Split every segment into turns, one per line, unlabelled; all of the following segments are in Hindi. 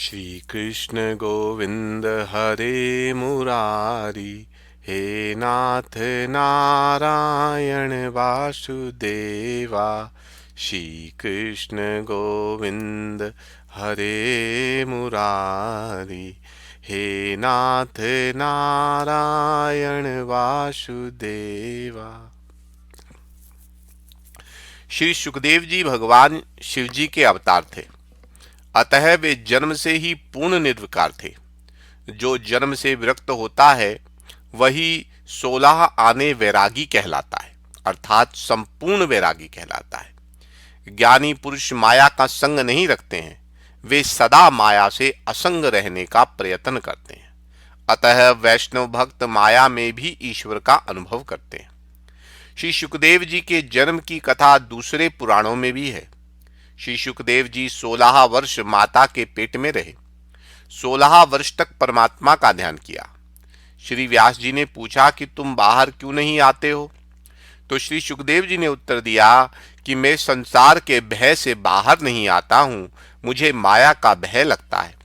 श्री कृष्ण गोविंद हरे मुरारी, हे नाथ नारायण वासुदेवा। श्री कृष्ण गोविंद हरे मुरारी, हे नाथ नारायण वासुदेवा। श्री सुखदेव जी भगवान शिव जी के अवतार थे, अतः वे जन्म से ही पूर्ण निर्विकार थे। जो जन्म से विरक्त होता है वही 16 आने वैरागी कहलाता है, अर्थात संपूर्ण वैरागी कहलाता है। ज्ञानी पुरुष माया का संग नहीं रखते हैं, वे सदा माया से असंग रहने का प्रयत्न करते हैं। अतः वैष्णव भक्त माया में भी ईश्वर का अनुभव करते हैं। श्री सुखदेव जी के जन्म की कथा दूसरे पुराणों में भी है। श्री सुखदेव जी 16 वर्ष माता के पेट में रहे। 16 वर्ष तक परमात्मा का ध्यान किया। श्री व्यास जी ने पूछा कि तुम बाहर क्यों नहीं आते हो? तो श्री सुखदेव जी ने उत्तर दिया कि मैं संसार के भय से बाहर नहीं आता हूं, मुझे माया का भय लगता है।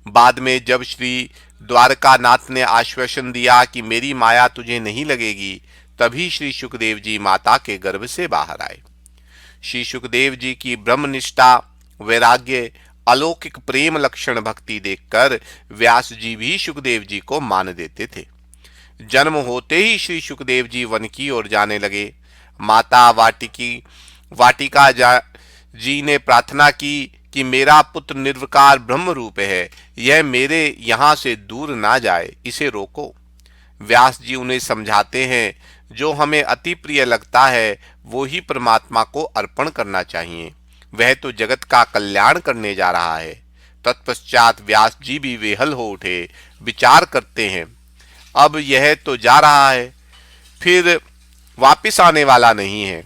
बाद में जब श्री द्वारकानाथ ने आश्वासन दिया कि मेरी माया तुझे नहीं लगेगी, तभी श्री सुखदेव जी माता के गर्भ से बाहर आए। श्री सुखदेव जी की ब्रह्मनिष्ठा, वैराग्य, अलौकिक प्रेम लक्षण भक्ति देखकर व्यास जी भी सुखदेव जी को मान देते थे। जन्म होते ही श्री सुखदेव जी वन की ओर जाने लगे। माता वाटिका जी ने प्रार्थना की कि मेरा पुत्र निर्विकार ब्रह्म रूप है, यह मेरे यहाँ से दूर ना जाए, इसे रोको। व्यास जी उन्हें समझाते हैं, जो हमें अति प्रिय लगता है वो ही परमात्मा को अर्पण करना चाहिए, वह तो जगत का कल्याण करने जा रहा है। तत्पश्चात व्यास जी भी वेहल हो उठे, विचार करते हैं, अब यह तो जा रहा है, फिर वापिस आने वाला नहीं है।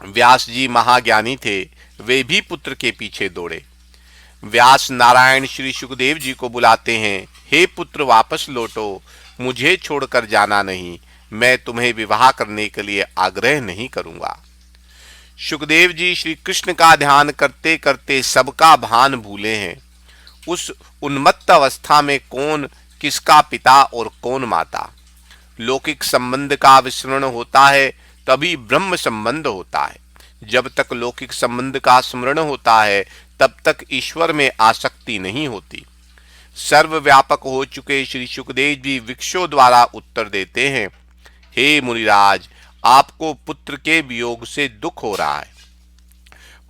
व्यास जी महाज्ञानी थे, वे भी पुत्र के पीछे दौड़े। व्यास नारायण श्री सुखदेव जी को बुलाते हैं, हे पुत्र वापस लौटो, मुझे छोड़कर जाना नहीं, मैं तुम्हें विवाह करने के लिए आग्रह नहीं करूंगा। सुखदेव जी श्री कृष्ण का ध्यान करते करते सबका भान भूले हैं। उस उन्मत्त अवस्था में कौन किसका पिता और कौन माता। लौकिक संबंध का विस्मरण होता है तभी ब्रह्म संबंध होता है। जब तक लौकिक संबंध का स्मरण होता है तब तक ईश्वर में आसक्ति नहीं होती। सर्वव्यापक हो चुके श्री सुखदेव जी वृक्षों द्वारा उत्तर देते हैं, हे मुनिराज, आपको पुत्र के वियोग से दुख हो रहा है,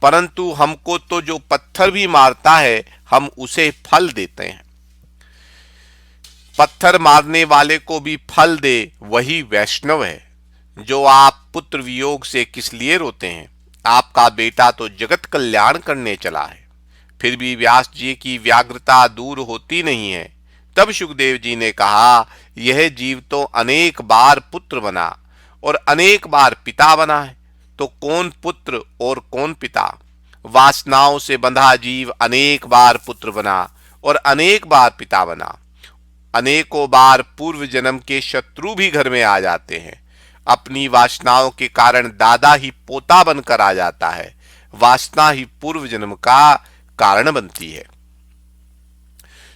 परंतु हमको तो जो पत्थर भी मारता है हम उसे फल देते हैं। पत्थर मारने वाले को भी फल दे वही वैष्णव है। जो आप पुत्र वियोग से किस लिए रोते हैं? आपका बेटा तो जगत कल्याण करने चला है। फिर भी व्यास जी की व्याग्रता दूर होती नहीं है। तब सुखदेव जी ने कहा, यह जीव तो अनेक बार पुत्र बना और अनेक बार पिता बना है, तो कौन पुत्र और कौन पिता? वासनाओं से बंधा जीव अनेक बार पुत्र बना और अनेक बार पिता बना। अनेकों बार पूर्व जन्म के शत्रु भी घर में आ जाते हैं। अपनी वासनाओं के कारण दादा ही पोता बनकर आ जाता है। वासना ही पूर्व जन्म का कारण बनती है।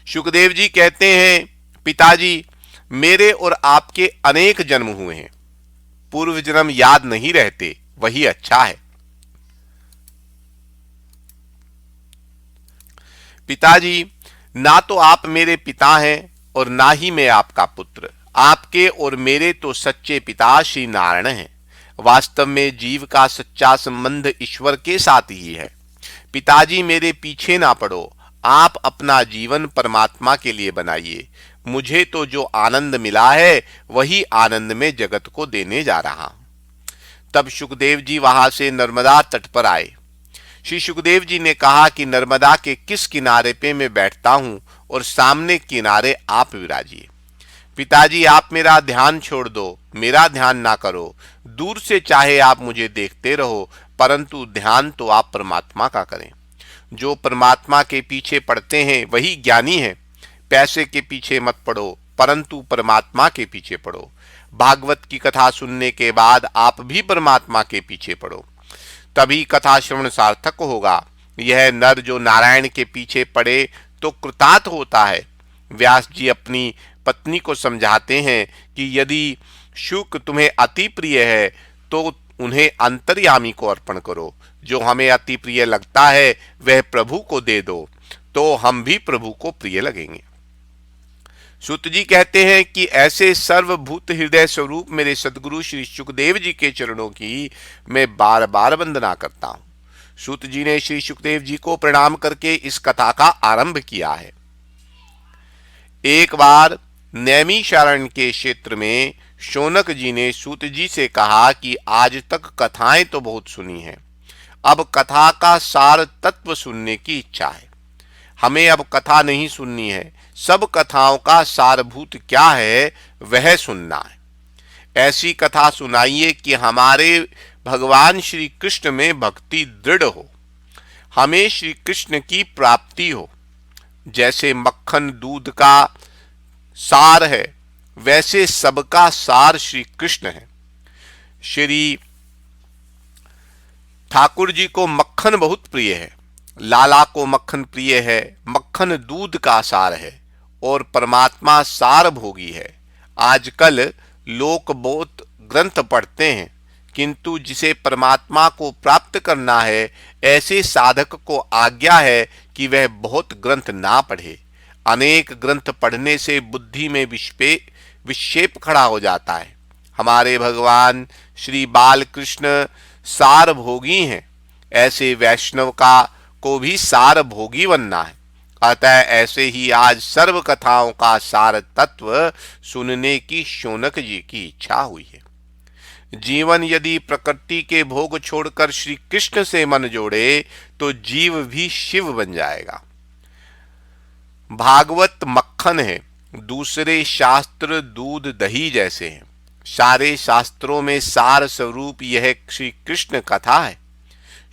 सुखदेव जी कहते हैं, पिताजी, मेरे और आपके अनेक जन्म हुए हैं, पूर्व जन्म याद नहीं रहते, वही अच्छा है। पिताजी, ना तो आप मेरे पिता हैं और ना ही मैं आपका पुत्र। आपके और मेरे तो सच्चे पिता श्री नारायण हैं। वास्तव में जीव का सच्चा संबंध ईश्वर के साथ ही है। पिताजी, मेरे पीछे ना पड़ो, आप अपना जीवन परमात्मा के लिए बनाइए। मुझे तो जो आनंद मिला है वही आनंद में जगत को देने जा रहा हूं। तब सुखदेव जी वहां से नर्मदा तट पर आए। श्री सुखदेव जी ने कहा कि नर्मदा के किस किनारे पे मैं बैठता हूं और सामने किनारे आप विराजिए। पिताजी, आप मेरा ध्यान छोड़ दो, मेरा ध्यान ना करो। दूर से चाहे आप मुझे देखते रहो, परंतु ध्यान तो आप परमात्मा का करें। जो परमात्मा के पीछे पड़ते हैं वही ज्ञानी है। पैसे के पीछे मत पड़ो, परंतु परमात्मा के पीछे पड़ो। भागवत की कथा सुनने के बाद आप भी परमात्मा के पीछे पड़ो, तभी कथा श्रवण सार्थक होगा। यह नर जो नारायण के पीछे पड़े तो कृतार्थ होता है। व्यास जी अपनी पत्नी को समझाते हैं कि यदि शुक तुम्हें अति प्रिय है तो उन्हें अंतर्यामी को अर्पण करो। जो हमें अति प्रिय लगता है वह प्रभु को दे दो, तो हम भी प्रभु को प्रिय लगेंगे। सूत जी कहते हैं कि ऐसे सर्वभूत हृदय स्वरूप मेरे सदगुरु श्री सुखदेव जी के चरणों की मैं बार बार वंदना करता हूं। सूत जी ने श्री सुखदेव जी को प्रणाम करके इस कथा का आरंभ किया है। एक बार नैमिषारण्य के क्षेत्र में शौनक जी ने सूत जी से कहा कि आज तक कथाएं तो बहुत सुनी हैं, अब कथा का सार तत्व सुनने की इच्छा है। हमें अब कथा नहीं सुननी है, सब कथाओं का सारभूत क्या है वह सुनना है। ऐसी कथा सुनाइए कि हमारे भगवान श्री कृष्ण में भक्ति दृढ़ हो, हमें श्री कृष्ण की प्राप्ति हो। जैसे मक्खन दूध का सार है, वैसे सबका सार श्री कृष्ण है। श्री ठाकुर जी को मक्खन बहुत प्रिय है, लाला को मक्खन प्रिय है। मक्खन दूध का सार है और परमात्मा सार भोगी है। आजकल लोग बहुत ग्रंथ पढ़ते हैं, किंतु जिसे परमात्मा को प्राप्त करना है ऐसे साधक को आज्ञा है कि वह बहुत ग्रंथ ना पढ़े। अनेक ग्रंथ पढ़ने से बुद्धि में विक्षेप खड़ा हो जाता है। हमारे भगवान श्री बालकृष्ण सार भोगी हैं, ऐसे वैष्णव को भी सार भोगी बनना है। अतः ऐसे ही आज सर्व कथाओं का सार तत्व सुनने की शौनक जी की इच्छा हुई है। जीवन यदि प्रकृति के भोग छोड़कर श्री कृष्ण से मन जोड़े तो जीव भी शिव बन जाएगा। भागवत मक्खन है, दूसरे शास्त्र दूध दही जैसे हैं। सारे शास्त्रों में सार स्वरूप यह श्री कृष्ण कथा है।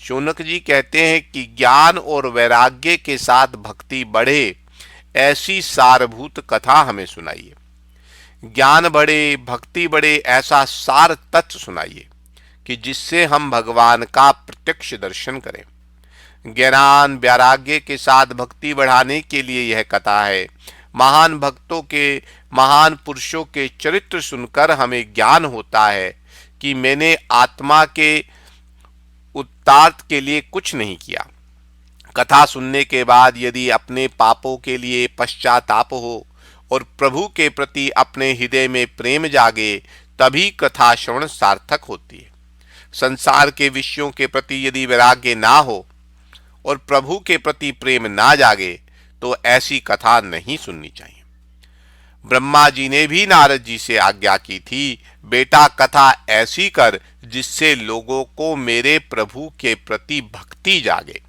शौनक जी कहते हैं कि ज्ञान और वैराग्य के साथ भक्ति बढ़े, ऐसी सारभूत कथा हमें सुनाइए। ज्ञान बढ़े, भक्ति बढ़े, ऐसा सार तत्व सुनाइए कि जिससे हम भगवान का प्रत्यक्ष दर्शन करें। ज्ञान वैराग्य के साथ भक्ति बढ़ाने के लिए यह कथा है। महान भक्तों के, महान पुरुषों के चरित्र सुनकर हमें ज्ञान होता है कि मैंने आत्मा के उत्तार्थ के लिए कुछ नहीं किया। कथा सुनने के बाद यदि अपने पापों के लिए पश्चाताप हो और प्रभु के प्रति अपने हृदय में प्रेम जागे, तभी कथा श्रवण सार्थक होती है। संसार के विषयों के प्रति यदि वैराग्य ना हो और प्रभु के प्रति प्रेम ना जागे तो ऐसी कथा नहीं सुननी चाहिए। ब्रह्मा जी ने भी नारद जी से आज्ञा की थी, बेटा कथा ऐसी कर जिससे लोगों को मेरे प्रभु के प्रति भक्ति जागे।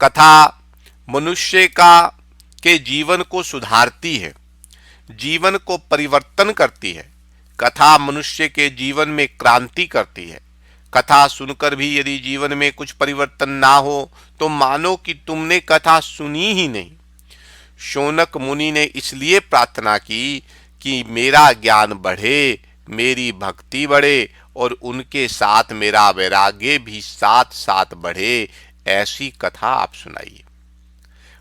कथा मनुष्य के जीवन को सुधारती है, जीवन को परिवर्तन करती है। कथा मनुष्य के जीवन में क्रांति करती है। कथा सुनकर भी यदि जीवन में कुछ परिवर्तन ना हो तो मानो कि तुमने कथा सुनी ही नहीं। शौनक मुनि ने इसलिए प्रार्थना की कि मेरा ज्ञान बढ़े, मेरी भक्ति बढ़े और उनके साथ मेरा वैराग्य भी साथ साथ बढ़े। ऐसी कथा आप सुनाइए।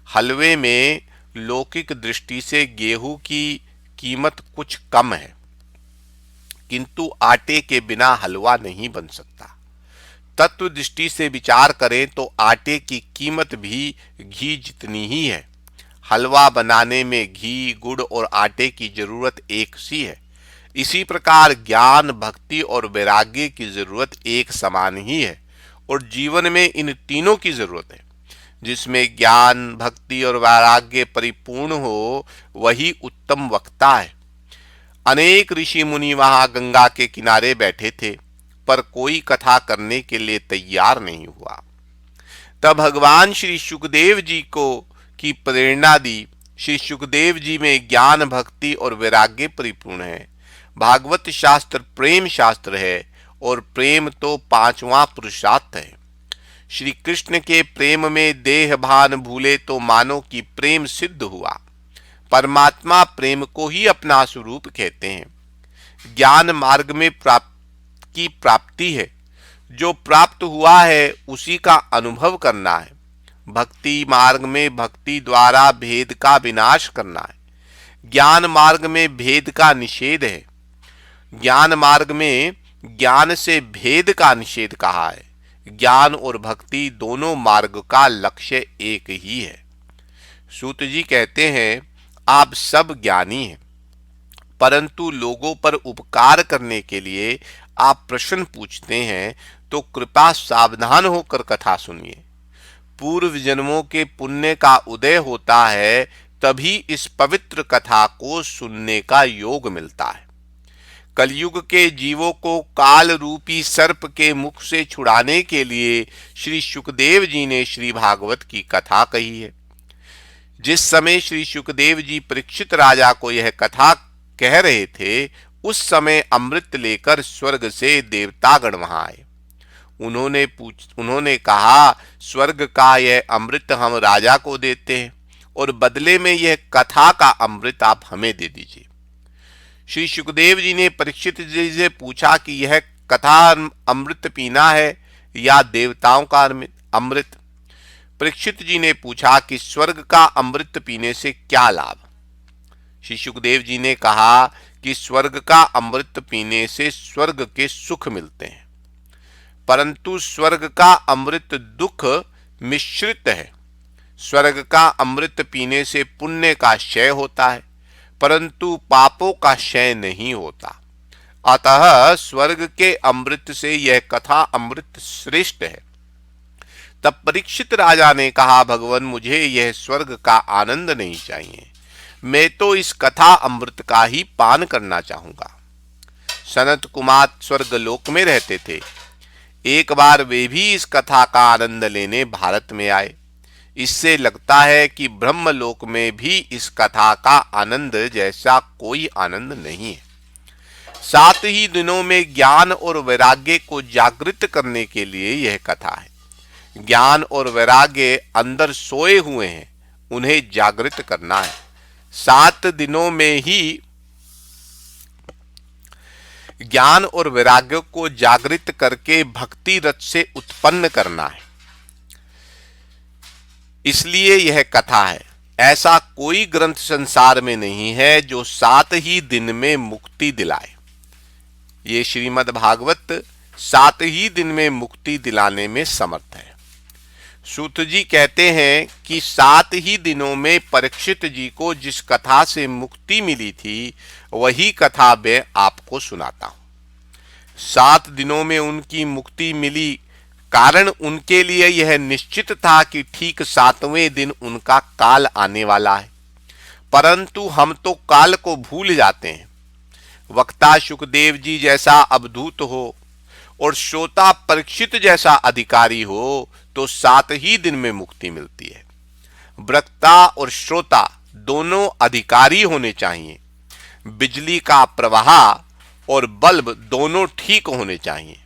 हलवे में लौकिक दृष्टि से गेहूं की कीमत कुछ कम है, किंतु आटे के बिना हलवा नहीं बन सकता। तत्व दृष्टि से विचार करें तो आटे की कीमत भी घी जितनी ही है। हलवा बनाने में घी, गुड़ और आटे की जरूरत एक सी है। इसी प्रकार ज्ञान, भक्ति और वैराग्य की जरूरत एक समान ही है और जीवन में इन तीनों की जरूरत है। जिसमें ज्ञान, भक्ति और वैराग्य परिपूर्ण हो वही उत्तम वक्ता है। अनेक ऋषि मुनि वहां गंगा के किनारे बैठे थे, पर कोई कथा करने के लिए तैयार नहीं हुआ। तब भगवान श्री सुखदेव जी को की प्रेरणा दी। श्री सुखदेव जी में ज्ञान, भक्ति और वैराग्य परिपूर्ण है। भागवत शास्त्र प्रेम शास्त्र है और प्रेम तो पांचवा पुरुषार्थ है। श्री कृष्ण के प्रेम में देह भान भूले तो मानो कि प्रेम सिद्ध हुआ। परमात्मा प्रेम को ही अपना स्वरूप कहते हैं। ज्ञान मार्ग में प्राप्ति है। जो प्राप्त हुआ है उसी का अनुभव करना है। भक्ति मार्ग में भक्ति द्वारा भेद का विनाश करना है। ज्ञान मार्ग में भेद का निषेध है। ज्ञान मार्ग में ज्ञान से भेद का निषेध कहा है। ज्ञान और भक्ति दोनों मार्ग का लक्ष्य एक ही है। सूत जी कहते हैं, आप सब ज्ञानी हैं, परंतु लोगों पर उपकार करने के लिए आप प्रश्न पूछते हैं, तो कृपया सावधान होकर कथा सुनिए। पूर्व जन्मों के पुण्य का उदय होता है, तभी इस पवित्र कथा को सुनने का योग मिलता है। कलयुग के जीवों को काल रूपी सर्प के मुख से छुड़ाने के लिए श्री शुकदेव जी ने श्री भागवत की कथा कही है। जिस समय श्री शुकदेव जी परीक्षित राजा को यह कथा कह रहे थे, उस समय अमृत लेकर स्वर्ग से देवतागण वहां आए। उन्होंने कहा, स्वर्ग का यह अमृत हम राजा को देते हैं और बदले में यह कथा का अमृत आप हमें दे दीजिए। श्री शुकदेव जी ने परीक्षित जी से पूछा कि यह कथा अमृत पीना है या देवताओं का अमृत। परीक्षित जी ने पूछा कि स्वर्ग का अमृत पीने से क्या लाभ। श्री शुकदेव जी ने कहा कि स्वर्ग का अमृत पीने से स्वर्ग के सुख मिलते हैं, परंतु स्वर्ग का अमृत दुख मिश्रित है। स्वर्ग का अमृत पीने से पुण्य का क्षय होता है, परंतु पापों का क्षय नहीं होता। अतः स्वर्ग के अमृत से यह कथा अमृत श्रेष्ठ है। तब परीक्षित राजा ने कहा, भगवान मुझे यह स्वर्ग का आनंद नहीं चाहिए, मैं तो इस कथा अमृत का ही पान करना चाहूंगा। सनत कुमार स्वर्ग लोक में रहते थे। एक बार वे भी इस कथा का आनंद लेने भारत में आए। इससे लगता है कि ब्रह्मलोक में भी इस कथा का आनंद जैसा कोई आनंद नहीं है। 7 ही दिनों में ज्ञान और वैराग्य को जागृत करने के लिए यह कथा है। ज्ञान और वैराग्य अंदर सोए हुए हैं, उन्हें जागृत करना है। 7 दिनों में ही ज्ञान और वैराग्य को जागृत करके भक्ति रस से उत्पन्न करना है, इसलिए यह कथा है। ऐसा कोई ग्रंथ संसार में नहीं है जो 7 ही दिन में मुक्ति दिलाए। ये श्रीमद् भागवत 7 ही दिन में मुक्ति दिलाने में समर्थ है। सूत जी कहते हैं कि 7 ही दिनों में परीक्षित जी को जिस कथा से मुक्ति मिली थी, वही कथा मैं आपको सुनाता हूं। 7 दिनों में उनकी मुक्ति मिली, कारण उनके लिए यह निश्चित था कि ठीक 7वें दिन उनका काल आने वाला है, परंतु हम तो काल को भूल जाते हैं। वक्ता शुकदेव जी जैसा अवधूत हो और श्रोता परीक्षित जैसा अधिकारी हो, तो 7 ही दिन में मुक्ति मिलती है। वक्ता और श्रोता दोनों अधिकारी होने चाहिए। बिजली का प्रवाह और बल्ब दोनों ठीक होने चाहिए।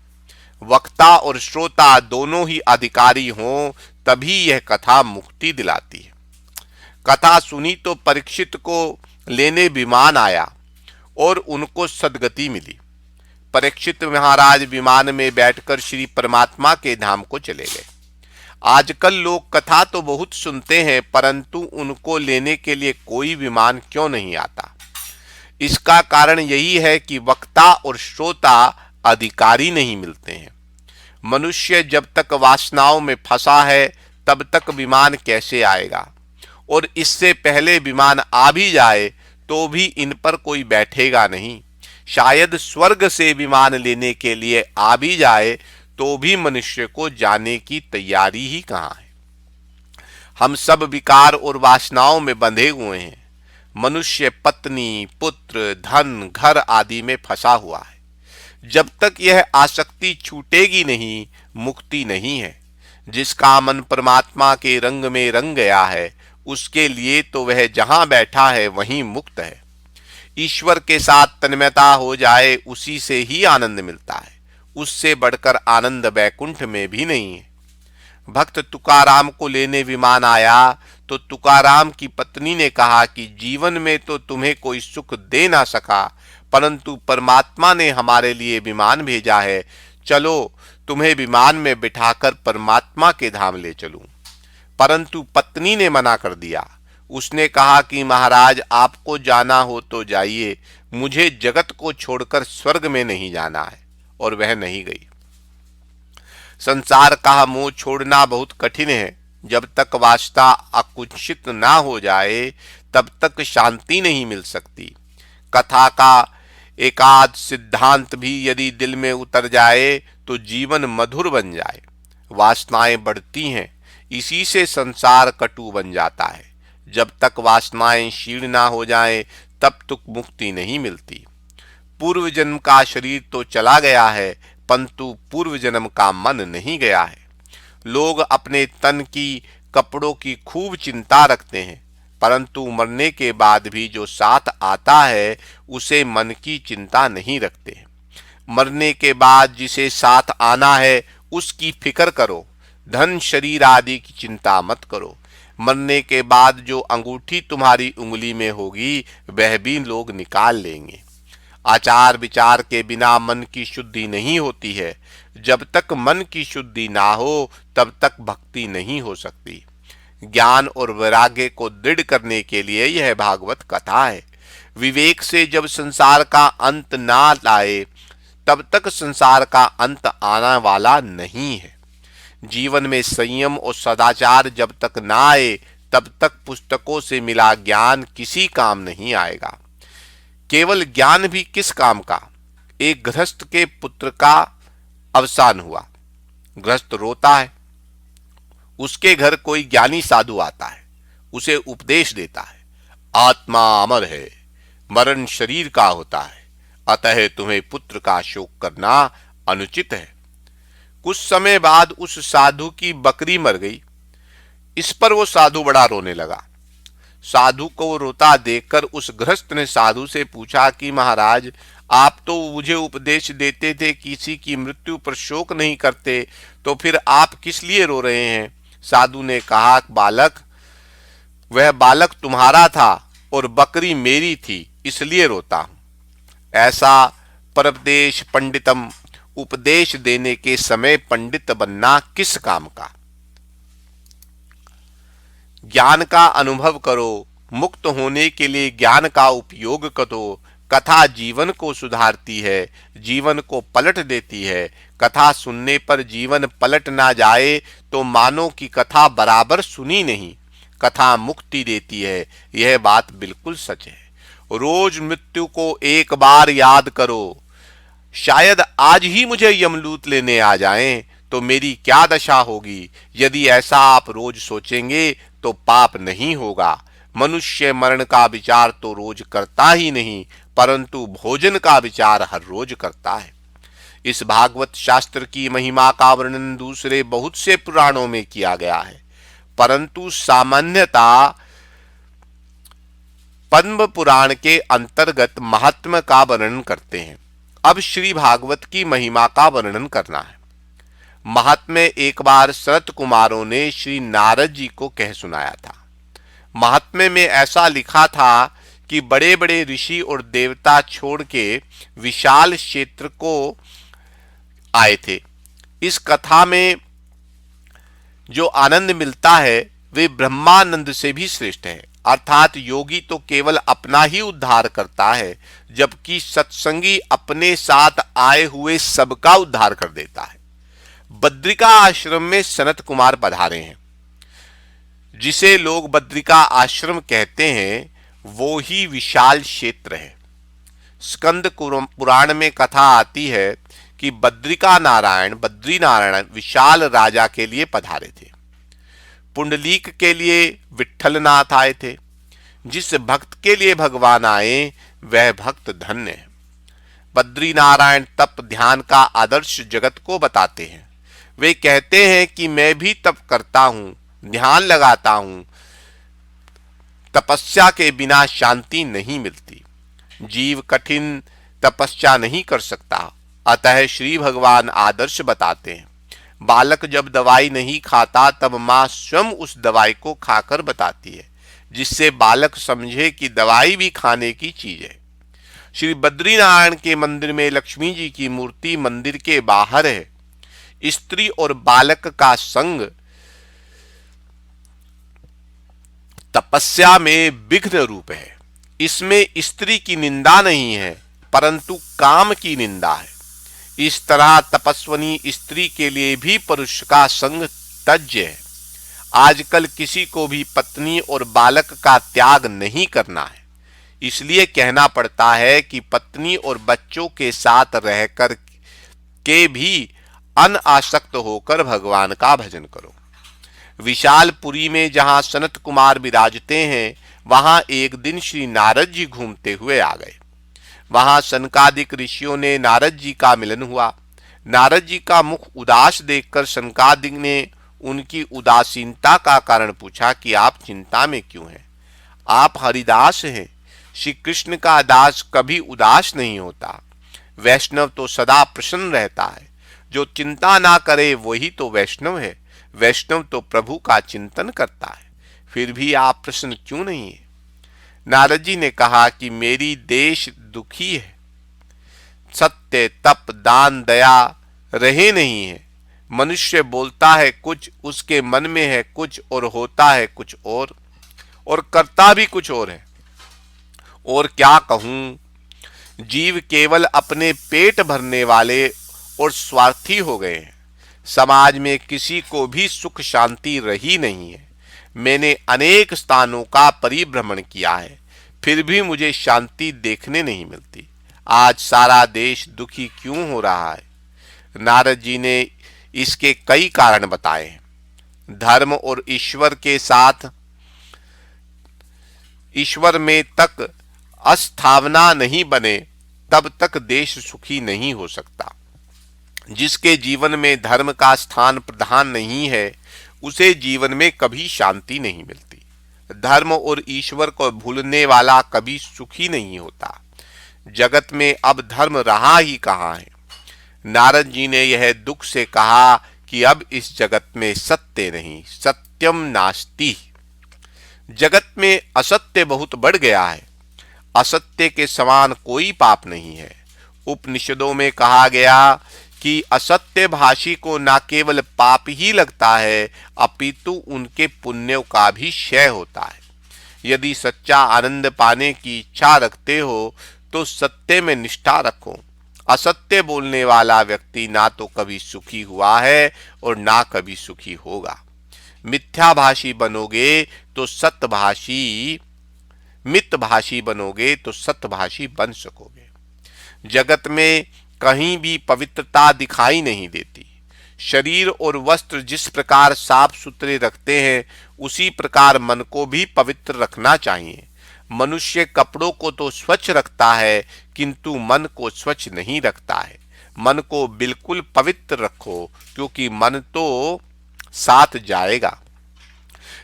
वक्ता और श्रोता दोनों ही अधिकारी हों, तभी यह कथा मुक्ति दिलाती है। कथा सुनी तो परीक्षित को लेने विमान आया और उनको सद्गति मिली। परीक्षित महाराज विमान में बैठकर श्री परमात्मा के धाम को चले गए। आजकल लोग कथा तो बहुत सुनते हैं, परंतु उनको लेने के लिए कोई विमान क्यों नहीं आता? इसका कारण यही है कि वक्ता और श्रोता अधिकारी नहीं मिलते हैं। मनुष्य जब तक वासनाओं में फंसा है, तब तक विमान कैसे आएगा? और इससे पहले विमान आ भी जाए तो भी इन पर कोई बैठेगा नहीं। शायद स्वर्ग से विमान लेने के लिए आ भी जाए तो भी मनुष्य को जाने की तैयारी ही कहाँ है। हम सब विकार और वासनाओं में बंधे हुए हैं। मनुष्य पत्नी, पुत्र, धन, घर आदि में फंसा हुआ है। जब तक यह आसक्ति छूटेगी नहीं, मुक्ति नहीं है। जिसका मन परमात्मा के रंग में रंग गया है, उसके लिए तो वह जहां बैठा है वहीं मुक्त है। ईश्वर के साथ तन्मयता हो जाए, उसी से ही आनंद मिलता है। उससे बढ़कर आनंद वैकुंठ में भी नहीं है। भक्त तुकाराम को लेने विमान आया तो तुकाराम की पत्नी ने कहा कि जीवन में तो तुम्हें कोई सुख दे ना सका, परंतु परमात्मा ने हमारे लिए विमान भेजा है, चलो तुम्हें विमान में बिठाकर परमात्मा के धाम ले चलूं। परंतु पत्नी ने मना कर दिया। उसने कहा कि महाराज, आपको जाना हो तो जाइए, मुझे जगत को छोड़कर स्वर्ग में नहीं जाना है। और वह नहीं गई। संसार का मोह छोड़ना बहुत कठिन है। जब तक वासना अकुंठित ना हो जाए तब तक शांति नहीं मिल सकती। कथा का एकाध सिद्धांत भी यदि दिल में उतर जाए तो जीवन मधुर बन जाए। वासनाएं बढ़ती हैं, इसी से संसार कटु बन जाता है। जब तक वासनाएं क्षीण ना हो जाएं तब तक मुक्ति नहीं मिलती। पूर्व जन्म का शरीर तो चला गया है, परंतु पूर्व जन्म का मन नहीं गया है। लोग अपने तन की, कपड़ों की खूब चिंता रखते हैं, परंतु मरने के बाद भी जो साथ आता है उसे मन की चिंता नहीं रखते। मरने के बाद जिसे साथ आना है उसकी फिक्र करो, धन शरीर आदि की चिंता मत करो। मरने के बाद जो अंगूठी तुम्हारी उंगली में होगी वह भी लोग निकाल लेंगे। आचार विचार के बिना मन की शुद्धि नहीं होती है। जब तक मन की शुद्धि ना हो तब तक भक्ति नहीं हो सकती। ज्ञान और वैराग्य को दृढ़ करने के लिए यह भागवत कथा है। विवेक से जब संसार का अंत ना लाए तब तक संसार का अंत आने वाला नहीं है। जीवन में संयम और सदाचार जब तक ना आए तब तक पुस्तकों से मिला ज्ञान किसी काम नहीं आएगा। केवल ज्ञान भी किस काम का। एक गृहस्थ के पुत्र का अवसान हुआ। गृहस्थ रोता है। उसके घर कोई ज्ञानी साधु आता है, उसे उपदेश देता है। आत्मा अमर है, मरण शरीर का होता है, अतः तुम्हें पुत्र का शोक करना अनुचित है। कुछ समय बाद उस साधु की बकरी मर गई। इस पर वो साधु बड़ा रोने लगा। साधु को रोता देखकर उस गृहस्थ ने साधु से पूछा कि महाराज, आप तो मुझे उपदेश देते थे किसी की मृत्यु पर शोक नहीं करते, तो फिर आप किस लिए रो रहे हैं? साधु ने कहा, बालक, वह बालक तुम्हारा था और बकरी मेरी थी, इसलिए रोता हूं। ऐसा परपदेश पंडितम, उपदेश देने के समय पंडित बनना किस काम का। ज्ञान का अनुभव करो, मुक्त होने के लिए ज्ञान का उपयोग करो। कथा जीवन को सुधारती है, जीवन को पलट देती है। कथा सुनने पर जीवन पलट ना जाए तो मानो कि कथा बराबर सुनी नहीं। कथा मुक्ति देती है, यह बात बिल्कुल सच है। रोज मृत्यु को एक बार याद करो। शायद आज ही मुझे यमदूत लेने आ जाएं तो मेरी क्या दशा होगी। यदि ऐसा आप रोज सोचेंगे तो पाप नहीं होगा। मनुष्य मरण का विचार तो रोज करता ही नहीं, परंतु भोजन का विचार हर रोज करता है। इस भागवत शास्त्र की महिमा का वर्णन दूसरे बहुत से पुराणों में किया गया है, परंतु सामान्यता पद्म पुराण के अंतर्गत महात्म्य का वर्णन करते हैं। अब श्री भागवत की महिमा का वर्णन करना है। महात्म्य एक बार शरत कुमारों ने श्री नारद जी को कह सुनाया था। महात्म्य में ऐसा लिखा था कि बड़े बड़े ऋषि और देवता छोड़ के विशाल क्षेत्र को आए थे। इस कथा में जो आनंद मिलता है वे ब्रह्मानंद से भी श्रेष्ठ है। अर्थात योगी तो केवल अपना ही उद्धार करता है, जबकि सत्संगी अपने साथ आए हुए सबका उद्धार कर देता है। बद्रिका आश्रम में सनत कुमार पधारे हैं। जिसे लोग बद्रिका आश्रम कहते हैं वो ही विशाल क्षेत्र है। स्कंद पुराण में कथा आती है कि बद्रिका नारायण, बद्री नारायण विशाल राजा के लिए पधारे थे। पुंडलीक के लिए विठ्ठलनाथ आए थे। जिस भक्त के लिए भगवान आए वह भक्त धन्य है। बद्री नारायण तप ध्यान का आदर्श जगत को बताते हैं। वे कहते हैं कि मैं भी तप करता हूं, ध्यान लगाता हूं, तपस्या के बिना शांति नहीं मिलती। जीव कठिन तपस्या नहीं कर सकता, अतः श्री भगवान आदर्श बताते हैं। बालक जब दवाई नहीं खाता तब माँ स्वयं उस दवाई को खाकर बताती है, जिससे बालक समझे कि दवाई भी खाने की चीज है। श्री बद्रीनारायण के मंदिर में लक्ष्मी जी की मूर्ति मंदिर के बाहर है। स्त्री और बालक का संग तपस्या में विघ्न रूप है। इसमें स्त्री की निंदा नहीं है, परंतु काम की निंदा है। इस तरह तपस्विनी स्त्री के लिए भी पुरुष का संग त्याज्य है। आजकल किसी को भी पत्नी और बालक का त्याग नहीं करना है, इसलिए कहना पड़ता है कि पत्नी और बच्चों के साथ रहकर के भी अनासक्त होकर भगवान का भजन करो। विशालपुरी में जहां सनत कुमार विराजते हैं, वहां एक दिन श्री नारद जी घूमते हुए आ गए। वहां सनकादिक ऋषियों ने नारद जी का मिलन हुआ। नारद जी का मुख उदास देखकर सनकादिक ने उनकी उदासीनता का कारण पूछा कि आप चिंता में क्यों हैं? आप हरिदास हैं। श्री कृष्ण का दास कभी उदास नहीं होता। वैष्णव तो सदा प्रसन्न रहता है। जो चिंता ना करे वही तो वैष्णव है। वैष्णव तो प्रभु का चिंतन करता है। फिर भी आप प्रसन्न क्यों नहीं है? नारद जी ने कहा कि मेरी देश दुखी है। सत्य, तप, दान, दया रहे नहीं है। मनुष्य बोलता है कुछ, उसके मन में है कुछ, और होता है कुछ और करता भी कुछ और है। और क्या कहूं, जीव केवल अपने पेट भरने वाले और स्वार्थी हो गए हैं। समाज में किसी को भी सुख शांति रही नहीं है। मैंने अनेक स्थानों का परिभ्रमण किया है, फिर भी मुझे शांति देखने नहीं मिलती। आज सारा देश दुखी क्यों हो रहा है? नारद जी ने इसके कई कारण बताए हैं। धर्म और ईश्वर के साथ ईश्वर में तक अस्थावना नहीं बने, तब तक देश सुखी नहीं हो सकता। जिसके जीवन में धर्म का स्थान प्रधान नहीं है, उसे जीवन में कभी शांति नहीं मिलती। धर्म और ईश्वर को भूलने वाला कभी सुखी नहीं होता। जगत में अब धर्म रहा ही कहाँ है? नारद जी ने यह दुख से कहा कि अब इस जगत में सत्य नहीं, सत्यम नास्ति। जगत में असत्य बहुत बढ़ गया है। असत्य के समान कोई पाप नहीं है। उपनिषदों में कहा गया कि असत्य भाषी को न केवल पाप ही लगता है, अपितु उनके पुण्यों का भी क्षय होता है। यदि सच्चा आनंद पाने की इच्छा रखते हो तो सत्य में निष्ठा रखो। असत्य बोलने वाला व्यक्ति ना तो कभी सुखी हुआ है और ना कभी सुखी होगा। मिथ्याभाषी बनोगे तो सत्यभाषी, मितभाषी बनोगे तो सत्यभाषी बन सकोगे। जगत में कहीं भी पवित्रता दिखाई नहीं देती। शरीर और वस्त्र जिस प्रकार साफ सुथरे रखते हैं, उसी प्रकार मन को भी पवित्र रखना चाहिए। मनुष्य कपड़ों को तो स्वच्छ रखता है, किंतु मन को स्वच्छ नहीं रखता है। मन को बिल्कुल पवित्र रखो, क्योंकि मन तो साथ जाएगा।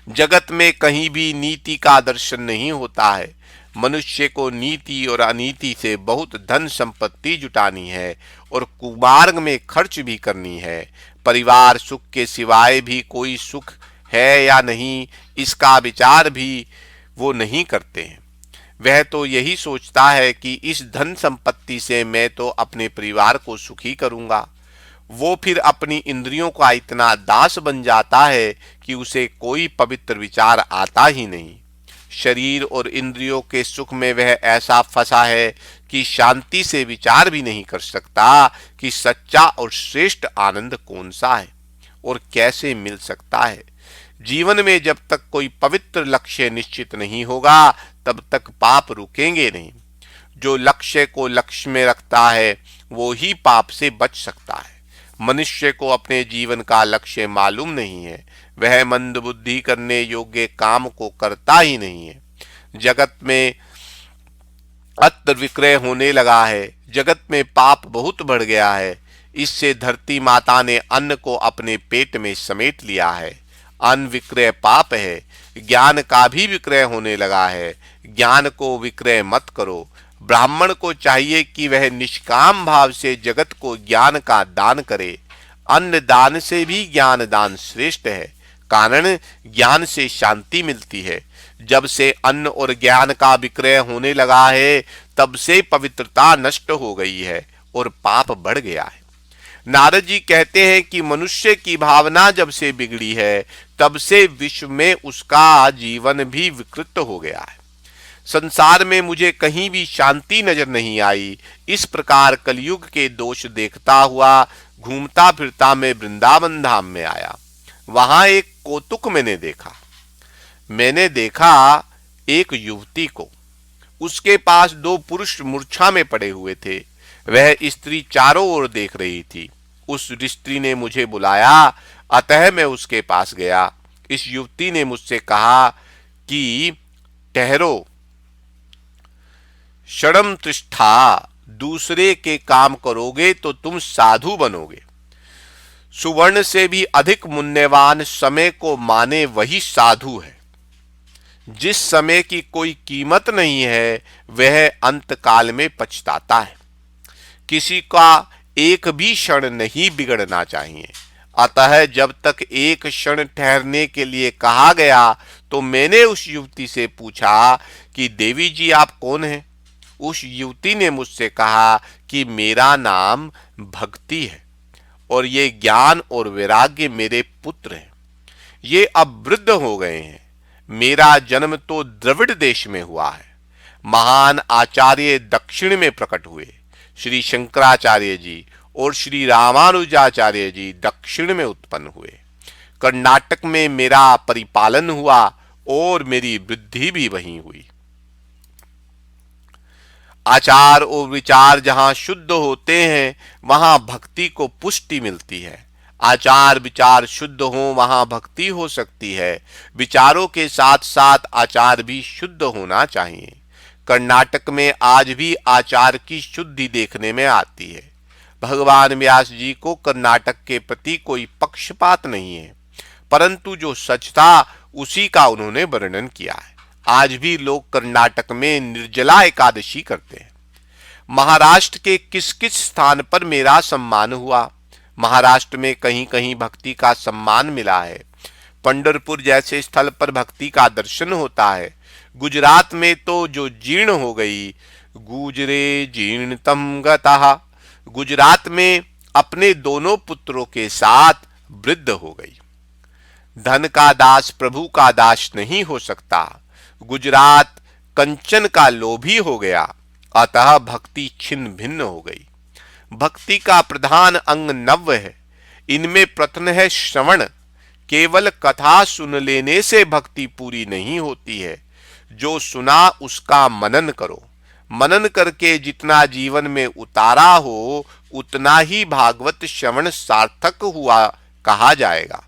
जगत में कहीं भी नीति का दर्शन नहीं होता है। मनुष्य को नीति और अनीति से बहुत धन संपत्ति जुटानी है और कुमार्ग में खर्च भी करनी है। परिवार सुख के सिवाय भी कोई सुख है या नहीं, इसका विचार भी वो नहीं करते हैं। वह तो यही सोचता है कि इस धन संपत्ति से मैं तो अपने परिवार को सुखी करूंगा। वो फिर अपनी इंद्रियों का इतना दास बन जाता है कि उसे कोई पवित्र विचार आता ही नहीं। शरीर और इंद्रियों के सुख में वह ऐसा फंसा है कि शांति से विचार भी नहीं कर सकता कि सच्चा और श्रेष्ठ आनंद कौन सा है और कैसे मिल सकता है। जीवन में जब तक कोई पवित्र लक्ष्य निश्चित नहीं होगा, तब तक पाप रुकेंगे नहीं। जो लक्ष्य को लक्ष्य में रखता है, वो ही पाप से बच सकता है। मनुष्य को अपने जीवन का लक्ष्य मालूम नहीं है। वह मंद बुद्धि करने योग्य काम को करता ही नहीं है। जगत में अत्र विक्रय होने लगा है। जगत में पाप बहुत बढ़ गया है। इससे धरती माता ने अन्न को अपने पेट में समेट लिया है। अन्न विक्रय पाप है। ज्ञान का भी विक्रय होने लगा है। ज्ञान को विक्रय मत करो। ब्राह्मण को चाहिए कि वह निष्काम भाव से जगत को ज्ञान का दान करे। अन्न दान से भी ज्ञान दान श्रेष्ठ है, कारण ज्ञान से शांति मिलती है। जब से अन्न और ज्ञान का विक्रय होने लगा है, तब से पवित्रता नष्ट हो गई है और पाप बढ़ गया है। नारद जी कहते हैं कि मनुष्य की भावना जब से बिगड़ी है तब से विश्व में उसका जीवन भी विकृत हो गया है। संसार में मुझे कहीं भी शांति नजर नहीं आई। इस प्रकार कलयुग के दोष देखता हुआ घूमता फिरता मैं वृंदावन धाम में आया। वहां एक कौतुक मैंने देखा एक युवती को। उसके पास दो पुरुष मूर्छा में पड़े हुए थे। वह स्त्री चारों ओर देख रही थी। उस स्त्री ने मुझे बुलाया, अतः मैं उसके पास गया। इस युवती ने मुझसे कहा कि ठहरो, शरणम तिष्ठा, दूसरे के काम करोगे तो तुम साधु बनोगे। सुवर्ण से भी अधिक मूल्यवान समय को माने वही साधु है। जिस समय की कोई कीमत नहीं है वह अंत काल में पछताता है। किसी का एक भी क्षण नहीं बिगड़ना चाहिए। अतः जब तक एक क्षण ठहरने के लिए कहा गया तो मैंने उस युवती से पूछा कि देवी जी आप कौन हैं? उस युवती ने मुझसे कहा कि मेरा नाम भक्ति है और ये ज्ञान और वैराग्य मेरे पुत्र हैं। ये अब वृद्ध हो गए हैं। मेरा जन्म तो द्रविड़ देश में हुआ है। महान आचार्य दक्षिण में प्रकट हुए। श्री शंकराचार्य जी और श्री रामानुजाचार्य जी दक्षिण में उत्पन्न हुए। कर्नाटक में मेरा परिपालन हुआ और मेरी वृद्धि भी वहीं हुई। आचार और विचार जहां शुद्ध होते हैं वहां भक्ति को पुष्टि मिलती है। आचार विचार शुद्ध हो वहां भक्ति हो सकती है। विचारों के साथ साथ आचार भी शुद्ध होना चाहिए। कर्नाटक में आज भी आचार की शुद्धि देखने में आती है। भगवान व्यास जी को कर्नाटक के प्रति कोई पक्षपात नहीं है, परंतु जो सच था उसी का उन्होंने वर्णन किया है। आज भी लोग कर्नाटक में निर्जला एकादशी करते हैं। महाराष्ट्र के किस किस स्थान पर मेरा सम्मान हुआ? महाराष्ट्र में कहीं कहीं भक्ति का सम्मान मिला है। पंढरपुर जैसे स्थल पर भक्ति का दर्शन होता है। गुजरात में तो जो जीर्ण हो गई, गुजरे जीर्णतम गतः, गुजरात में अपने दोनों पुत्रों के साथ वृद्ध हो गई। धन का दास प्रभु का दास नहीं हो सकता। गुजरात कंचन का लोभी हो गया, अतः भक्ति छिन्न भिन्न हो गई। भक्ति का प्रधान अंग नव्य है। इनमें प्रथम है श्रवण। केवल कथा सुन लेने से भक्ति पूरी नहीं होती है। जो सुना उसका मनन करो। मनन करके जितना जीवन में उतारा हो उतना ही भागवत श्रवण सार्थक हुआ कहा जाएगा।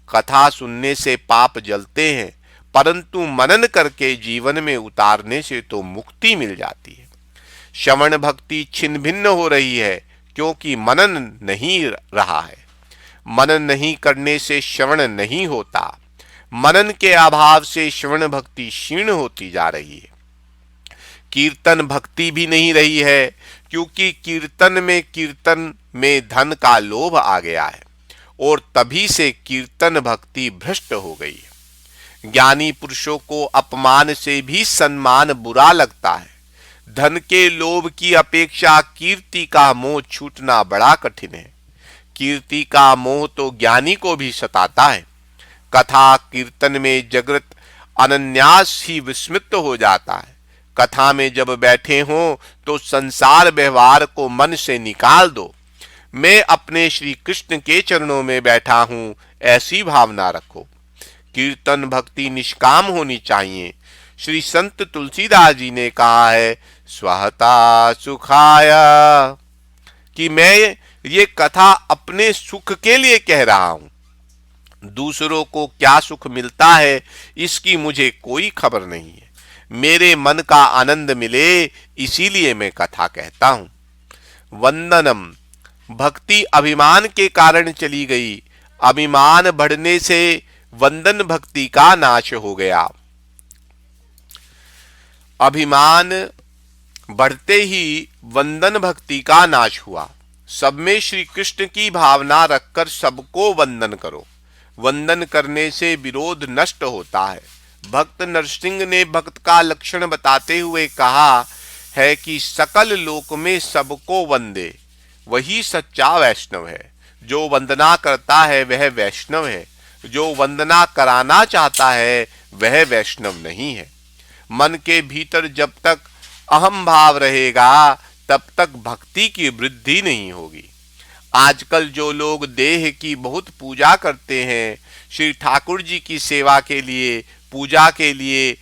कथा सुनने से पाप जलते हैं, परंतु मनन करके जीवन में उतारने से तो मुक्ति मिल जाती है। श्रवण भक्ति छिन्न भिन्न हो रही है क्योंकि मनन नहीं रहा है। मनन नहीं करने से श्रवण नहीं होता। मनन के अभाव से श्रवण भक्ति क्षीण होती जा रही है। कीर्तन भक्ति भी नहीं रही है क्योंकि कीर्तन में धन का लोभ आ गया है और तभी से कीर्तन भक्ति भ्रष्ट हो गई है। ज्ञानी पुरुषों को अपमान से भी सम्मान बुरा लगता है। धन के लोभ की अपेक्षा कीर्ति का मोह छूटना बड़ा कठिन है। कीर्ति का मोह तो ज्ञानी को भी सताता है। कथा कीर्तन में जगत अनन्यास ही विस्मित हो जाता है। कथा में जब बैठे हों तो संसार व्यवहार को मन से निकाल दो। मैं अपने श्री कृष्ण के चरणों में बैठा हूं, ऐसी भावना रखो। कीर्तन भक्ति निष्काम होनी चाहिए। श्री संत तुलसीदास जी ने कहा है, स्वहता सुखाय, कि मैं ये कथा अपने सुख के लिए कह रहा हूं। दूसरों को क्या सुख मिलता है इसकी मुझे कोई खबर नहीं है। मेरे मन का आनंद मिले इसीलिए मैं कथा कहता हूं। वंदनम, भक्ति अभिमान के कारण चली गई। अभिमान बढ़ने से वंदन भक्ति का नाश हो गया। अभिमान बढ़ते ही वंदन भक्ति का नाश हुआ। सब में श्री कृष्ण की भावना रखकर सबको वंदन करो। वंदन करने से विरोध नष्ट होता है। भक्त नरसिंह ने भक्त का लक्षण बताते हुए कहा है कि सकल लोक में सबको वंदे। वही सच्चा वैष्णव है। जो वंदना करता है वह वैष्णव है, जो वंदना कराना चाहता है वह वैष्णव नहीं है। मन के भीतर जब तक अहम भाव रहेगा तब तक भक्ति की वृद्धि नहीं होगी। आजकल जो लोग देह की बहुत पूजा करते हैं, श्री ठाकुर जी की सेवा के लिए, पूजा के लिए,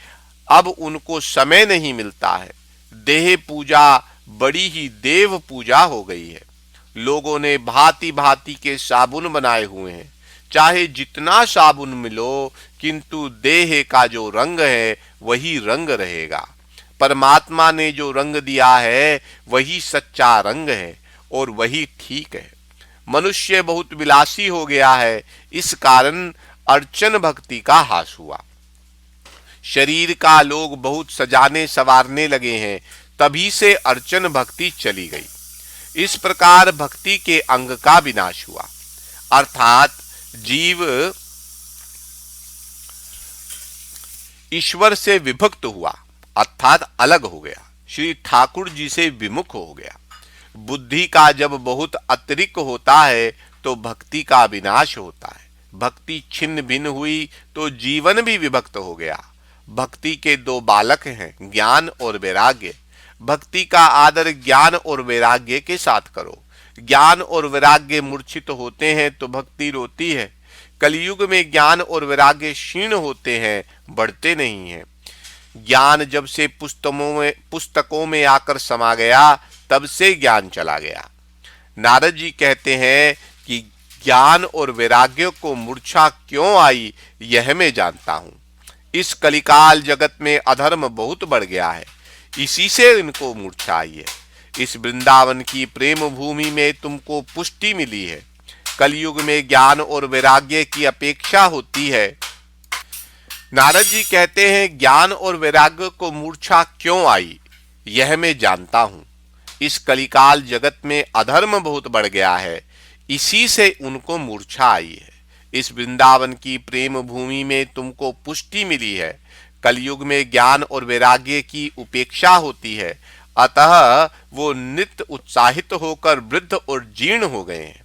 अब उनको समय नहीं मिलता है। देह पूजा बड़ी ही देव पूजा हो गई है। लोगों ने भांति भांति के साबुन बनाए हुए हैं, चाहे जितना साबुन मिलो, किंतु देह का जो रंग है वही रंग रहेगा। परमात्मा ने जो रंग दिया है वही सच्चा रंग है और वही ठीक है। मनुष्य बहुत विलासी हो गया है, इस कारण अर्चन भक्ति का हास हुआ। शरीर का लोग बहुत सजाने संवारने लगे हैं, तभी से अर्चन भक्ति चली गई। इस प्रकार भक्ति के अंग का विनाश हुआ, अर्थात जीव ईश्वर से विभक्त हुआ, अर्थात अलग हो गया, श्री ठाकुर जी से विमुख हो गया। बुद्धि का जब बहुत अतिरिक्त होता है तो भक्ति का विनाश होता है। भक्ति छिन्न भिन्न हुई तो जीवन भी विभक्त हो गया। भक्ति के दो बालक हैं, ज्ञान और वैराग्य। भक्ति का आदर ज्ञान और वैराग्य के साथ करो। ज्ञान और वैराग्य मूर्छित होते हैं तो भक्ति रोती है। कलयुग में ज्ञान और वैराग्य क्षीण होते हैं, बढ़ते नहीं हैं। ज्ञान जब से पुस्तकों में आकर समा गया तब से ज्ञान चला गया। नारद जी कहते हैं कि ज्ञान और वैराग्य को मूर्छा क्यों आई यह मैं जानता हूं। इस कलिकाल जगत में अधर्म बहुत बढ़ गया है, इसी से इनको मूर्छा आई है। इस वृंदावन की प्रेम भूमि में तुमको पुष्टि मिली है। कलयुग में ज्ञान और वैराग्य की अपेक्षा होती है। नारद जी कहते हैं ज्ञान और वैराग्य को मूर्छा क्यों आई यह मैं जानता हूं। इस कलिकाल जगत में अधर्म बहुत बढ़ गया है, इसी से उनको मूर्छा आई है। इस वृंदावन की प्रेम भूमि में तुमको पुष्टि मिली है। कलयुग में ज्ञान और वैराग्य की उपेक्षा होती है, अतः वो नित्य उत्साहित होकर वृद्ध और जीर्ण हो गए हैं।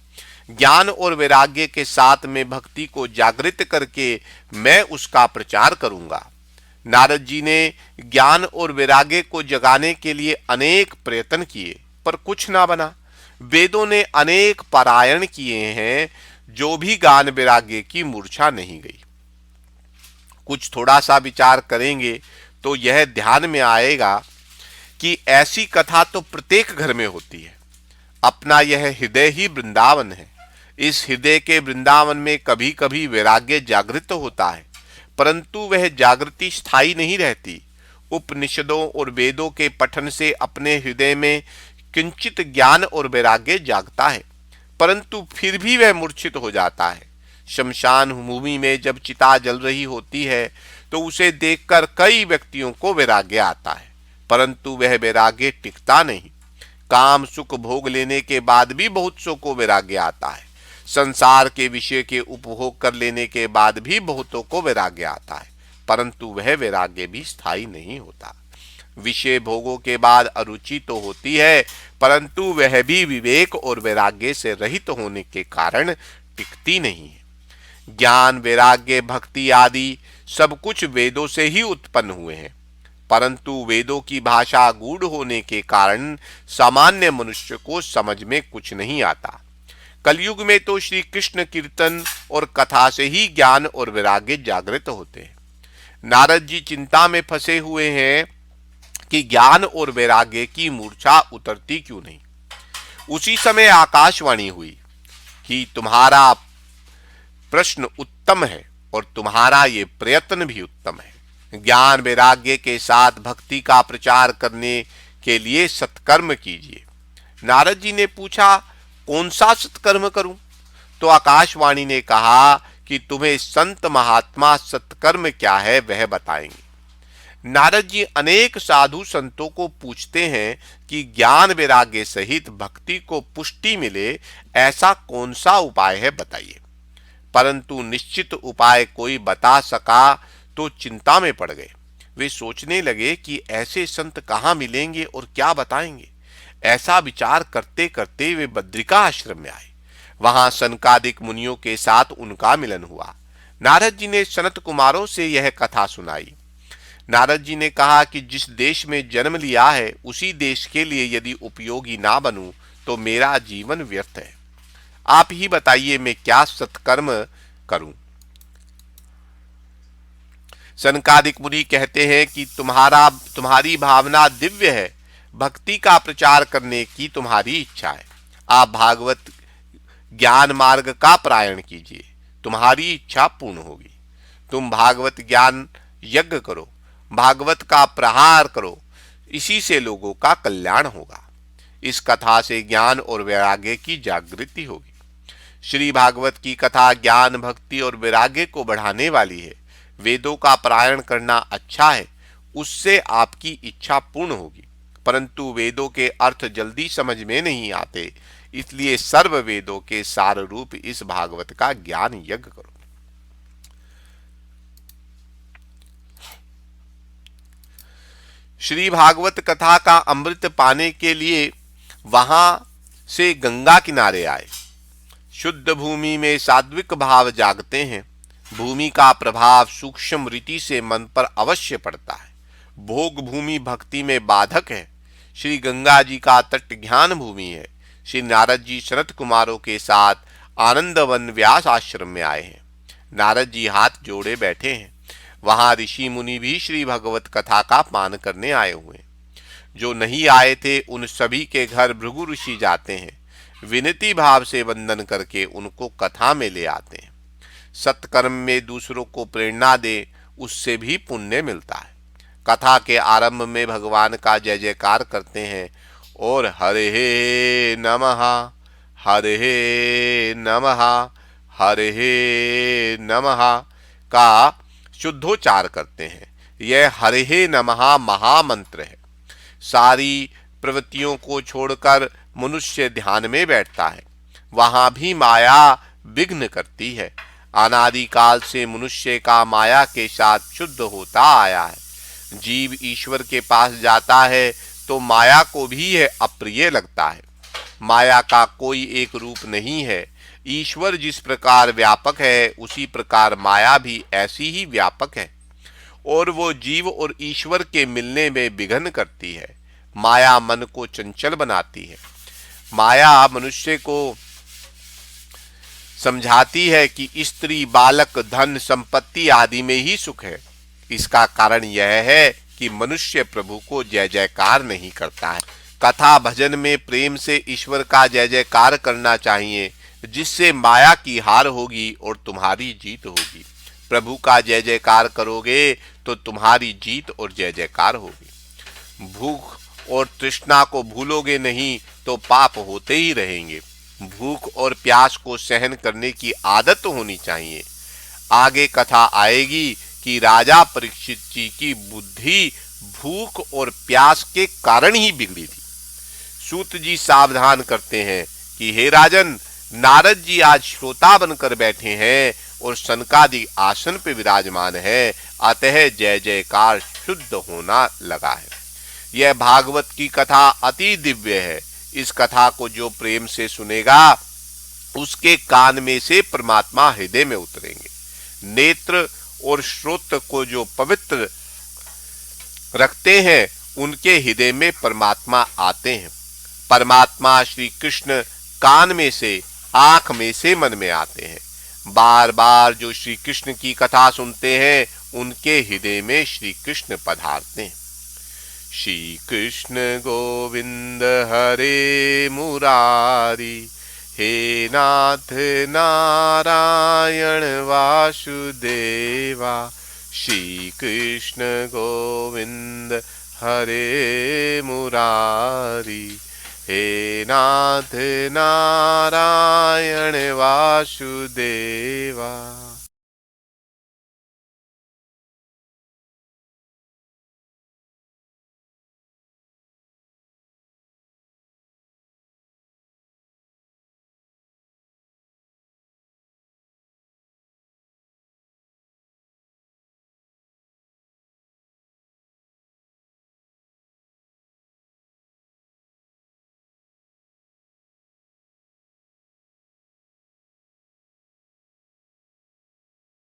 ज्ञान और वैराग्य के साथ में भक्ति को जागृत करके मैं उसका प्रचार करूंगा। नारद जी ने ज्ञान और वैराग्य को जगाने के लिए अनेक प्रयत्न किए, पर कुछ ना बना। वेदों ने अनेक पारायण किए हैं, जो भी ज्ञान वैराग्य की मूर्छा नहीं गई। कुछ थोड़ा सा विचार करेंगे तो यह ध्यान में आएगा कि ऐसी कथा तो प्रत्येक घर में होती है। अपना यह हृदय ही वृंदावन है। इस हृदय के वृंदावन में कभी कभी वैराग्य जागृत होता है, परंतु वह जागृति स्थायी नहीं रहती। उपनिषदों और वेदों के पठन से अपने हृदय में किंचित ज्ञान और वैराग्य जागता है, परंतु फिर भी वह मूर्छित हो जाता है। शमशान भूमि में जब चिता जल रही होती है तो उसे देखकर कई व्यक्तियों को वैराग्य आता है, परंतु वह वैराग्य टिकता नहीं। काम सुख भोग लेने के बाद भी बहुत सौ को वैराग्य आता है। संसार के विषय के उपभोग कर लेने के बाद भी बहुतों को वैराग्य आता है, परंतु वह वैराग्य भी स्थायी नहीं होता। विषय भोगों के बाद अरुचि तो होती है, परंतु वह भी विवेक और वैराग्य से रहित होने के कारण टिकती नहीं है। ज्ञान वैराग्य भक्ति आदि सब कुछ वेदों से ही उत्पन्न हुए हैं, परंतु वेदों की भाषा गूढ़ होने के कारण सामान्य मनुष्य को समझ में कुछ नहीं आता। कलयुग में तो श्री कृष्ण कीर्तन और कथा से ही ज्ञान और वैराग्य जागृत होते हैं। नारद जी चिंता में फंसे हुए हैं कि ज्ञान और वैराग्य की मूर्छा उतरती क्यों नहीं। उसी समय आकाशवाणी हुई कि तुम्हारा प्रश्न उत्तम है और तुम्हारा ये प्रयत्न भी उत्तम है। ज्ञान वैराग्य के साथ भक्ति का प्रचार करने के लिए सत्कर्म कीजिए। नारद जी ने पूछा कौन सा सत्कर्म करूं? तो आकाशवाणी ने कहा कि तुम्हें संत महात्मा सत्कर्म क्या है वह बताएंगे। नारद जी अनेक साधु संतों को पूछते हैं कि ज्ञान वैराग्य सहित भक्ति को पुष्टि मिले ऐसा कौन सा उपाय है बताइए। परंतु निश्चित उपाय कोई बता सका तो चिंता में पड़ गए। वे सोचने लगे कि ऐसे संत कहाँ मिलेंगे और क्या बताएंगे। ऐसा विचार करते करते वे बद्रिका आश्रम में आए। वहां सनकादिक मुनियों के साथ उनका मिलन हुआ। नारद जी ने सनत कुमारों से यह कथा सुनाई। नारद जी ने कहा कि जिस देश में जन्म लिया है उसी देश के लिए यदि उपयोगी ना बनूं तो मेरा जीवन व्यर्थ है। आप ही बताइए मैं क्या सत्कर्म करूं। सनकादिक मुनि कहते हैं कि तुम्हारी भावना दिव्य है, भक्ति का प्रचार करने की तुम्हारी इच्छा है। आप भागवत ज्ञान मार्ग का पारायण कीजिए, तुम्हारी इच्छा पूर्ण होगी। तुम भागवत ज्ञान यज्ञ करो, भागवत का प्रहार करो, इसी से लोगों का कल्याण होगा। इस कथा से ज्ञान और वैराग्य की जागृति होगी। श्री भागवत की कथा ज्ञान, भक्ति और वैराग्य को बढ़ाने वाली है। वेदों का पारायण करना अच्छा है, उससे आपकी इच्छा पूर्ण होगी, परंतु वेदों के अर्थ जल्दी समझ में नहीं आते, इसलिए सर्व वेदों के सार रूप इस भागवत का ज्ञान यज्ञ करो। श्री भागवत कथा का अमृत पाने के लिए वहां से गंगा किनारे आए। शुद्ध भूमि में सात्विक भाव जागते हैं। भूमि का प्रभाव सूक्ष्म रीति से मन पर अवश्य पड़ता है। भोग भूमि भक्ति में बाधक है। श्री गंगा जी का तट ज्ञान भूमि है। श्री नारद जी सनत कुमारों के साथ आनंदवन व्यास आश्रम में आए हैं। नारद जी हाथ जोड़े बैठे हैं। वहां ऋषि मुनि भी श्री भगवत कथा का पान करने आए हुए हैं। जो नहीं आए थे उन सभी के घर भृगु ऋषि जाते हैं, विनती भाव से वंदन करके उनको कथा में ले आते हैं। सत्कर्म में दूसरों को प्रेरणा दे, उससे भी पुण्य मिलता है। कथा के आरंभ में भगवान का जय जयकार करते हैं और हरे नमः, हरे नमः, हरे नमः का शुद्धोच्चार करते हैं। यह हरे नमः महामंत्र है। सारी प्रवृत्तियों को छोड़कर मनुष्य ध्यान में बैठता है, वहां भी माया विघ्न करती है। अनादिकाल से मनुष्य का माया के साथ शुद्ध होता आया है। जीव ईश्वर के पास जाता है तो माया को भी यह अप्रिय लगता है। माया का कोई एक रूप नहीं है। ईश्वर जिस प्रकार व्यापक है उसी प्रकार माया भी ऐसी ही व्यापक है, और वो जीव और ईश्वर के मिलने में विघ्न करती है। माया मन को चंचल बनाती है। माया मनुष्य को समझाती है कि स्त्री, बालक, धन, संपत्ति आदि में ही सुख है। इसका कारण यह है कि मनुष्य प्रभु को जय जयकार नहीं करता है। कथा भजन में प्रेम से ईश्वर का जय जयकार करना चाहिए, जिससे माया की हार होगी और तुम्हारी जीत होगी। प्रभु का जय जयकार करोगे तो तुम्हारी जीत और जय जयकार होगी। भूख और तृष्णा को भूलोगे नहीं तो पाप होते ही रहेंगे। भूख और प्यास को सहन करने की आदत होनी चाहिए। आगे कथा आएगी कि राजा परीक्षित जी की बुद्धि भूख और प्यास के कारण ही बिगड़ी थी। सूत जी सावधान करते हैं कि हे राजन, नारद जी आज श्रोता बनकर बैठे हैं और सनकादि आसन पे विराजमान है, अतः जय जयकार शुद्ध होना लगा है। यह भागवत की कथा अति दिव्य है। इस कथा को जो प्रेम से सुनेगा उसके कान में से परमात्मा हृदय में उतरेंगे। नेत्र और श्रोत्र को जो पवित्र रखते हैं उनके हृदय में परमात्मा आते हैं। परमात्मा श्री कृष्ण कान में से, आंख में से, मन में आते हैं। बार बार जो श्री कृष्ण की कथा सुनते हैं उनके हृदय में श्री कृष्ण पधारते हैं। श्री कृष्ण गोविंद हरे मुरारी, हे नाथ नारायण वासुदेवा। श्री कृष्ण गोविंद हरे मुरारी, हे नाथ नारायण वासुदेवा।